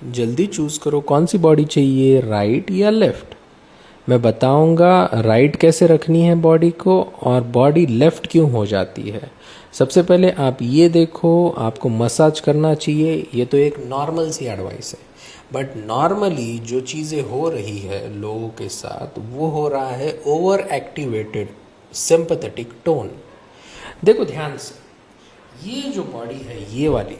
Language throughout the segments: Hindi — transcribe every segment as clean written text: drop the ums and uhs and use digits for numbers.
जल्दी चूज़ करो कौन सी बॉडी चाहिए, राइट या लेफ़्ट। मैं बताऊंगा राइट कैसे रखनी है बॉडी को और बॉडी लेफ़्ट क्यों हो जाती है। सबसे पहले आप ये देखो, आपको मसाज करना चाहिए, ये तो एक नॉर्मल सी एडवाइस है। बट नॉर्मली जो चीज़ें हो रही है लोगों के साथ वो हो रहा है ओवर एक्टिवेटेड सिंपैथेटिक टोन। देखो ध्यान से, ये जो बॉडी है ये वाली,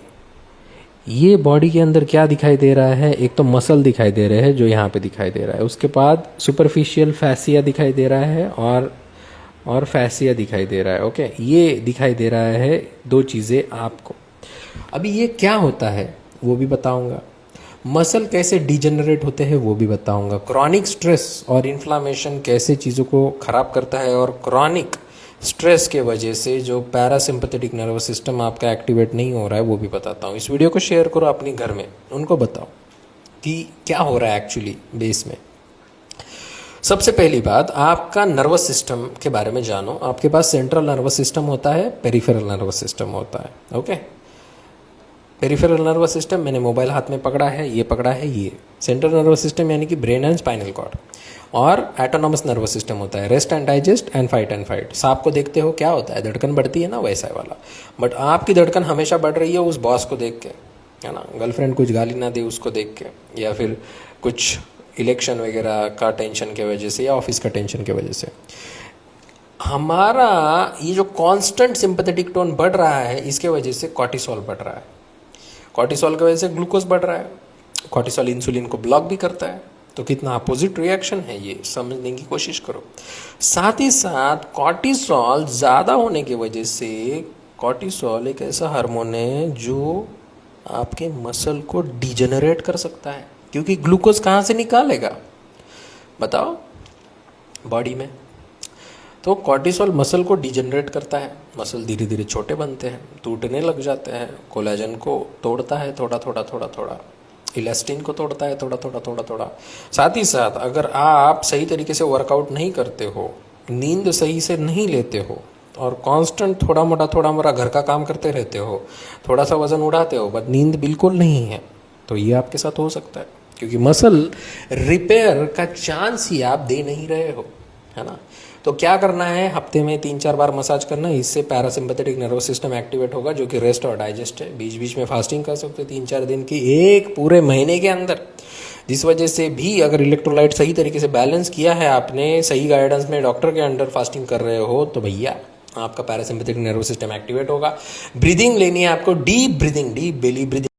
ये बॉडी के अंदर क्या दिखाई दे रहा है, एक तो मसल दिखाई दे रहे हैं जो यहाँ पे दिखाई दे रहा है, उसके बाद सुपरफिशियल फैसिया दिखाई दे रहा है और फैसिया दिखाई दे रहा है। ओके, ये दिखाई दे रहा है दो चीज़ें आपको। अभी ये क्या होता है वो भी बताऊंगा, मसल कैसे डिजेनरेट होते हैं वो भी बताऊंगा, क्रॉनिक स्ट्रेस और इन्फ्लामेशन कैसे चीज़ों को ख़राब करता है और क्रॉनिक स्ट्रेस के वजह से जो पैरासिम्पथेटिक नर्वस सिस्टम आपका एक्टिवेट नहीं हो रहा है वो भी बताता हूँ। इस वीडियो को शेयर करो अपने घर में, उनको बताओ कि क्या हो रहा है एक्चुअली बेस में। सबसे पहली बात, आपका नर्वस सिस्टम के बारे में जानो। आपके पास सेंट्रल नर्वस सिस्टम होता है, पेरिफेरल नर्वस सिस्टम होता है। ओके, पेरिफेरल नर्वस सिस्टम, मैंने मोबाइल हाथ में पकड़ा है, ये पकड़ा है, ये सेंट्रल नर्वस सिस्टम यानी कि ब्रेन एंड स्पाइनल कॉर्ड। और एटोनॉमस नर्वस सिस्टम होता है, rest and digest and fight. सांप को देखते हो क्या होता है, धड़कन बढ़ती है ना, वैसा वाला। बट आपकी धड़कन हमेशा बढ़ रही है उस बॉस को देख के, है ना, गर्लफ्रेंड कुछ गाली ना दे उसको देख के, या फिर कुछ इलेक्शन वगैरह का टेंशन के वजह से या ऑफिस का टेंशन के वजह से। हमारा ये जो कांस्टेंट सिंपैथेटिक टोन बढ़ रहा है, इसके वजह से कॉर्टिसोल बढ़ रहा है। कॉर्टिसोल की वजह से ग्लूकोज बढ़ रहा है। कॉर्टिसोल इंसुलिन को ब्लॉक भी करता है, तो कितना अपोजिट रिएक्शन है ये समझने की कोशिश करो। साथ ही साथ कॉर्टिसोल ज़्यादा होने की वजह से, कॉर्टिसोल एक ऐसा हार्मोन है जो आपके मसल को डिजेनरेट कर सकता है, क्योंकि ग्लूकोज कहाँ से निकालेगा बताओ, बॉडी में। तो कॉर्टिसोल मसल को डिजेनरेट करता है, मसल धीरे धीरे छोटे बनते हैं, टूटने लग जाते हैं, कोलेजन को तोड़ता है थोड़ा थोड़ा थोड़ा थोड़ा, इलास्टिन को तोड़ता है थोड़ा थोड़ा थोड़ा थोड़ा। साथ ही साथ अगर आप सही तरीके से वर्कआउट नहीं करते हो, नींद सही से नहीं लेते हो और कांस्टेंट थोड़ा मोटा घर का काम करते रहते हो, थोड़ा सा वजन उड़ाते हो बट नींद बिल्कुल नहीं है, तो ये आपके साथ हो सकता है, क्योंकि मसल रिपेयर का चांस ही आप दे नहीं रहे हो, है ना। तो क्या करना है, हफ्ते में 3-4 बार मसाज करना, इससे पैरासिम्पैथेटिक नर्वस सिस्टम एक्टिवेट होगा, जो कि रेस्ट और डाइजेस्ट है। बीच बीच में फास्टिंग कर सकते हो 3-4 दिन की, एक पूरे महीने के अंदर, जिस वजह से भी अगर इलेक्ट्रोलाइट सही तरीके से बैलेंस किया है आपने, सही गाइडेंस में डॉक्टर के अंडर फास्टिंग कर रहे हो, तो भैया आपका पैरासिम्पैथेटिक नर्वस सिस्टम एक्टिवेट होगा। ब्रीदिंग लेनी है आपको, deep breathing, deep belly breathing.